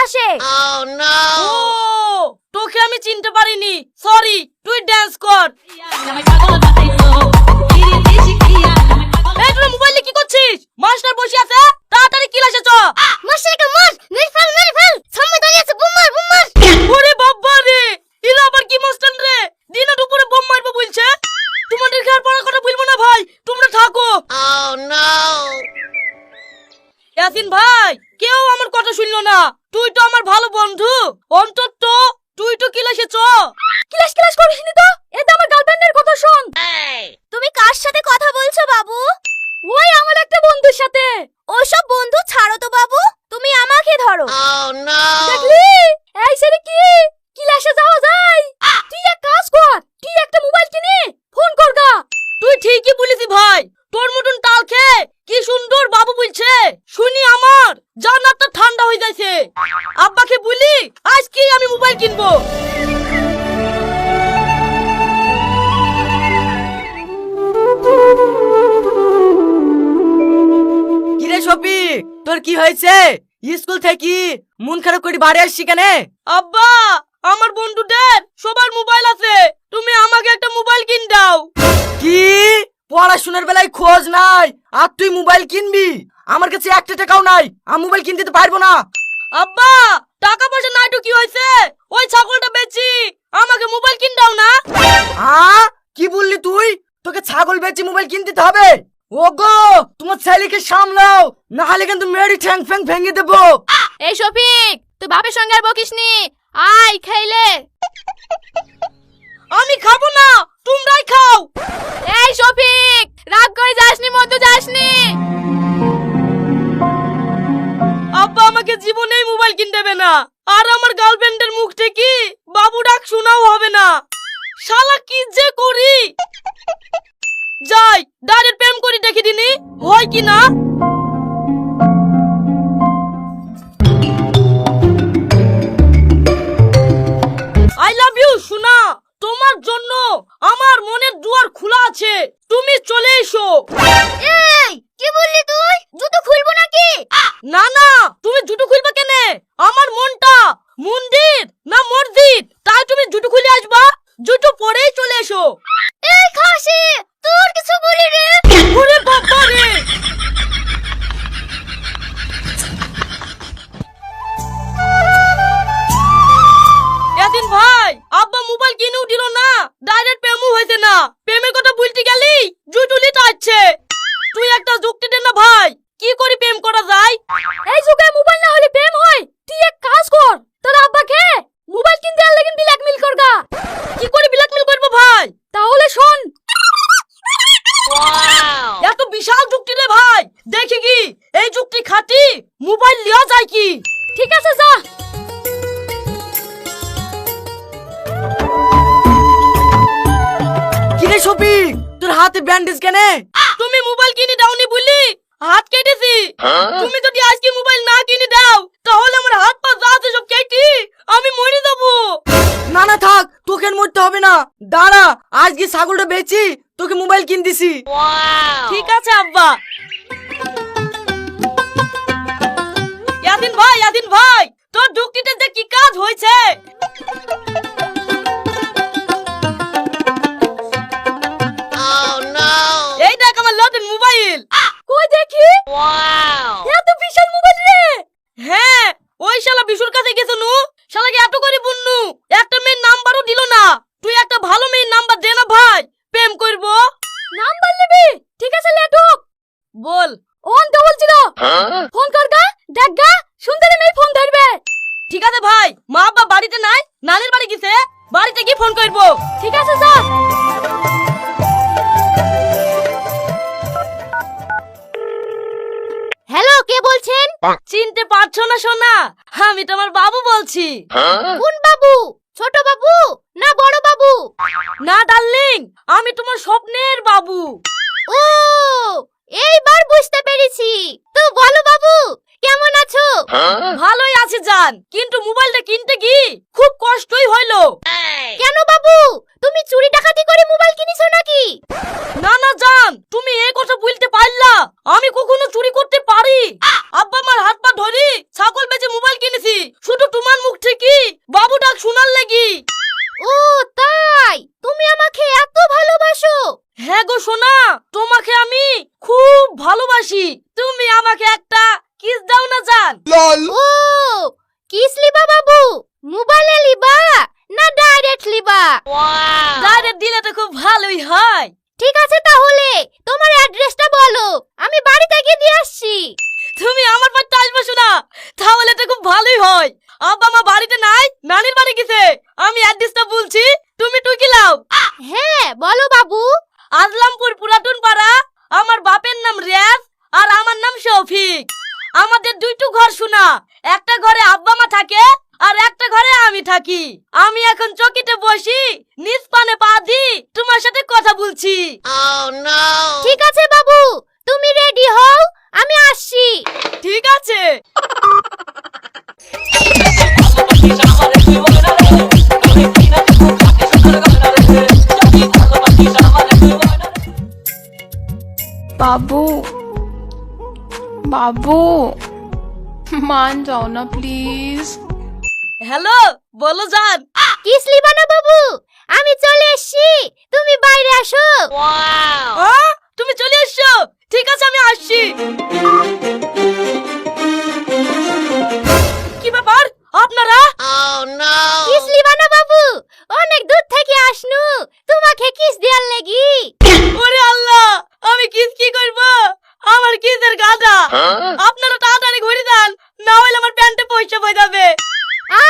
আসে। ও তোকে আমি চিনতে পারিনি, সরি। তুই ডান্স কর। এই তোরা মোবাইলে কি করছিস? মাস্টার বসে আছে, তাড়াতাড়ি ক্লাসে চ। মাস্টারকে মার, মেরে ফেল। সামনে দাঁড়িয়ে আছে, বোম মার। ওরে বাবা রে, এরা আবার কি মাস্টার রে? দিনে দুপুরে বোম মারবো বলছে। তোমাদেরকে আর পড়ার কথা বলবো না ভাই, তোমরা থাকো। ইয়াসিন ভাই, কেউ আমার কথা শুনলো না। তুই তো আমার ভালো বন্ধু, অন্তত তুই তো ক্লাসে চ। ক্লাস করিসনি তো? এটা আমার গার্লফ্রেন্ডের কথা শোন। তুমি কার সাথে কথা বলছো বাবু? ওই আমার একটা বন্ধুর সাথে। ওসব বন্ধু ছাড়ো তো বাবু, তুমি আমাকে ধরো। দেখলি এই সেরে কি ক্লাসে যাওয়া যায়? তুই এক কাজ কর, তুই একটা মোবাইল কিনে ফোন কর গা। তুই ঠিকই বলেছিস ভাই, তোর মতন তাল খেয়ে কি সুন্দর বাবু বলছে শুনি আমার জান্নাতটা ঠান্ডা হয়ে যাচ্ছে। আব্বাকে বলি আজকেই আমি মোবাইল কিনবো। কিরে শফিক, তোর কি হয়েছে? স্কুল থেকে মন খারাপ করে বাড়ি আসছি কেন? আব্বা, আমার বন্ধুদের সবার মোবাইল আছে, তুমি আমাকে একটা মোবাইল কিন দাও। কি পড়াশোনার বেলায় খোঁজ নাই আর তুই মোবাইল কিনবি? আমার কাছে একটা টাকাও নাই, আমি মোবাইল কিনতে তো পারবো না। আব্বা, টাকা পয়সা নাই তো কি হয়েছে? ওই ছাগলটা বেচি, আমাকে মোবাইল কিন দাও না। কি বললি তুই? তোকে ছাগল বেচে মোবাইল কিনতে হবে? ওগো, তোমার ছেলেকে সামলাও, না হলে কিন্তু মেরি ঠ্যাং ফ্যাং ভেঙে দেবো। এই শফিক, তুই বাপের সঙ্গে আর বকিসনি, আয় খাইলে। আমি খাবো না, তোমরাই খাও। এই শফিক, রাগ করে যাসনি, মধ্যে যাসনি। আব্বা আমাকে জীবনেই মোবাইল কিন দেবে না, আর আমার গার্লফ্রেন্ডের মুখ থেকে বাবু ডাক শোনাও হবে না। শালা কি যে করি, যাই ডাইরেক্ট প্রেম করি, দেখি দিনি হয় কি না। আই লাভ ইউ সোনা, তোমার জন্য আমার মনের দুয়ার খোলা আছে, তুমি চলে এসো। এই কি বললি তুই? জুতো খুলবো নাকি? না না, তুমি জুতো খুলবে কেন? আমার মনটা মন্দির না মসজিদ, তাই তুমি জুতো খুলে আসবা, জুতো পরেই চলে এসো। এই খাসি, তোর কিছু বলি রে? ওরে বাবা রে, ইয়াসিন ভাই, আব্বা মোবাইল কিনেও দিল না, ডাইরেক্ট প্রেমও হয়েছে না। প্রেমের কথা বলতে গেলি জুতো লিতে আসছে। তুই একটা যুক্তি দে না ভাই, কি করে প্রেম করা যায়? এই যুগে মোবাইল না হলে প্রেম হয়? তুই এক কাজ কর, তোর আব্বাকে মোবাইল কিনতে আর লাগিন ব্ল্যাকমেল করগা। কি করে ব্ল্যাকমেল করবো ভাই? তাহলে শোন। এত বিশাল যুক্তি রে ভাই, দেখি কি এই যুক্তি খাটি মোবাইল লিয়া যায় কি? ঠিক আছে যা। কিরে শফিক, তোর হাতে ব্যান্ডেজ কেন? তুমি মোবাইল কিনে দাওনি বলি হাত কেটেছি। তুমি যদি আজকে মোবাইল না কিনে দাও, তাহলে আমার হাত পা যা আছে সব কেটে আমি মরে যাবো। না না থাক, তোকে আর মরতে হবে না, দাঁড়া আজকে ছাগলটা বেচি তোকে মোবাইল কিন দিছি। ঠিক আছে আব্বা। ইয়াসিন ভাই, তোর যুক্তিতে যে কি কাজ হয়েছে। এই দেখ আমার নতুন মোবাইল। কই দেখি? এত বিশাল মোবাইল রে। হ্যাঁ, ওই শালা বিশুর কাছে গেছে নু, শালাকে এত করে বন্নু একটা মেয়ের নাম্বারও দিল না। তুই একটা ভালো মেয়ের নাম্বার দে না ভাই, প্রেম করবো। নাম্বার নিবি? ঠিক আছে লেটুক। বল। 100 ফোন কর গা, দেখ গা সুন্দরী মেয়ে ফোন ধরবে। ঠিক আছে ভাই, মা বাবা বাড়িতে নাই, নানির বাড়ি গেছে, বাড়িতে গিয়ে ফোন করবো। ঠিক আছে যা। হ্যালো, কে বলছেন? চিনতে পারছো না সোনা? আমি তোমার বাবু বলছি। কোন বাবু? ছোট বাবু না বড় বাবু? না ডার্লিং, আমি তোমার স্বপ্নের বাবু। ও, এইবার বুঝতে পেরেছি। তো বলো বাবু, কেমন আছো? ভালোই আছে জান, কিন্তু মোবাইলটা কিনতে গিয়ে খুব কষ্টই হইলো। কেন বাবু, তুমি চুরি ডাকাতি করে মোবাইল কিনেছো নাকি? না না জান, তুমি এই কথা বলতে পারলা? আমি কখনো চুরি করতে পারি? আব্বা আমার হাত পা ধরি ছাগল বেচে মোবাইল কিনেছি শুধু ও কিস লিবা বাবু, মোবাইলে লিবা না ডাইরেক্ট লিবা? ডাইরেক্ট দিলে তো খুব ভালোই হয়। ঠিক আছে তাহলে তোমার অ্যাড্রেসটা বলো, আমি বাড়িতে গিয়ে দিয়ে আসছি। তুমি আমার বাড়িতে আসবে শোনা, তাহলে তো খুব ভালোই হয়। আব্বা মা বাড়িতে নাই, নানির বাড়ি গেছে। আমি অ্যাড্রেসটা বলছি, তুমি টুকি লাও। হ্যাঁ বলো বাবু। আজলামপুর পুরাতন পাড়া। আমার বাপের নাম রিয়াজ আর আমার নাম শফিক। আমাদের দুইটো ঘর শোনা, একটা ঘরে আব্বা মা থাকে আর একটা ঘরে আমি থাকি। আমি এখন চকিতে বসি, নিজ পানে পা দি তোমার সাথে কথা বলছি। ঠিক আছে বাবু, তুমি রেডি হও, আমি আসছি। ঠিক আছে। बाबू बाबू मान जाओ ना प्लीज। হ্যালো, বলো জান। কিস লিবা না বাবু, আমি চলে এসেছি, তুমি বাইরে আসো। তুমি চলে এসছো? ঠিক আছে, আমি আসছি। কি ব্যাপার আপনারা? কিস লিবা না বাবু, অনেক দূর থেকে আসনু তোমাকে কিস দেওয়ার লাগি। ওরে আল্লাহ, আমি কিস কি করব? আমার কিসের গাদা। আপনারা তাড়াতাড়ি ঘুরে যান, না হলে আমার প্যান্টে পয়সা বই যাবে। আ